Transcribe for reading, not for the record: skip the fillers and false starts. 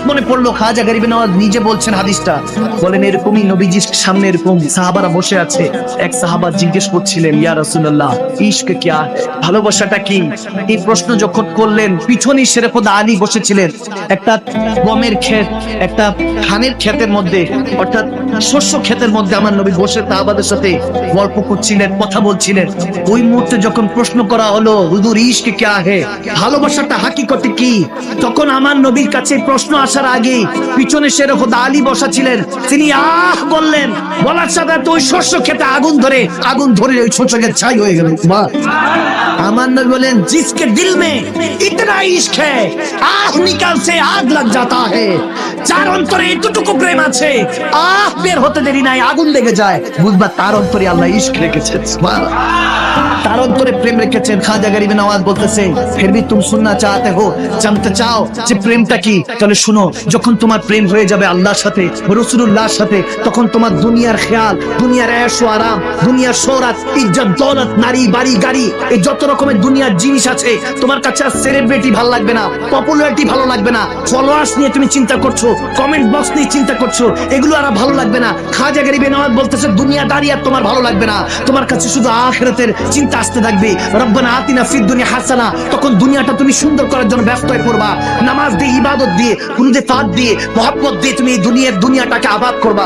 মনে পড়লো খাজা গরিব নওয়াজ নিজে বলছেন হাদিসটা, বলেন এরকমই নবীজির সামনে এরকম সাহাবারা বসে আছে, এক সাহাবা জিজ্ঞেস করছিলেন ইয়া রাসূলুল্লাহ ইশক কিয়া, ভালোবাসাটা কি? এই প্রশ্ন যখন করলেন পিছনে শেরেফুদ আলী বসেছিলেন একটা গমের ক্ষেত, একটা ধানের ক্ষেতের মধ্যে, অর্থাৎ শস্য ক্ষেতের মধ্যে আমার নবী বসে সাহাবাদের সাথে গল্প করছিলেন, কথা বলছিলেন। ওই মুহূর্তে যখন প্রশ্ন করা হলো হুজুর ইশক কিয়া হে, ভালোবাসাটা হাকিকতে কি, তখন আমার নবীর কাছে প্রশ্ন আসার আগে পিছনে শেরেফুদ আলী বসা ছিলেন, তিনি আহ বললেন, বলার সাথে ওই শস্য খেতে আগুন ধরে ওই শস্য ক্ষেত ছাই হয়ে গেল। আমার নবী বলেন জিসকে দিল মে ইতনা ইশক है आह निकल से आग लग जाता है, যার অন্তরে এতটুকু প্রেম আছে আহ বের হতে দেরি নাই আগুন লেগে যায়, বুঝবা তার অন্তরে আল্লাহ ইশক রেখেছেন, তার অন্তরে প্রেম রেখেছেন। খাজা গরিব নওয়াজ বলতেছে ফির ভি তুম সুননা চাহতে হো, জানতে চাও যে প্রেমটা কি, তাহলে শুনো, যখন তোমার প্রেম হয়ে যাবে আল্লাহর সাথে রাসূলুল্লাহর সাথে, তখন তোমার দুনিয়ার খেয়াল, দুনিয়ার ऐश ও আরাম, দুনিয়ার শোহরত, ইজ্জত, দৌলত, নারী, বাড়ি, গাড়ি, এই যত রকমের দুনিয়ার জিনিস আছে, তোমার কাছে আর সেলিব্রিটি ভালো লাগবে না, পপুলারিটি ভালো লাগবে না, ফলোয়ার্স নিয়ে তুমি চিন্তা করছো, কমেন্ট বক্স নিয়ে চিন্তা করছো, এগুলো আর ভালো লাগবে না। খাজা গরিব নওয়াজ বলতেছে দুনিয়াদারি আর তোমার ভালো লাগবে না, তোমার কাছে শুধু আখিরাতের চিন্তা আসতে থাকবে, রব্বানা আতিনা ফিদ দুনিয়া হাসানা, তখন দুনিয়াটা তুমি সুন্দর করার জন্য ব্যস্ত হয়ে পড়বা, নামাজ দিয়ে, ইবাদত দিয়ে, কুনুতে তাআত দিয়ে, মহব্বত দিয়ে তুমি এই দুনিয়াটাকে আবাদ করবা।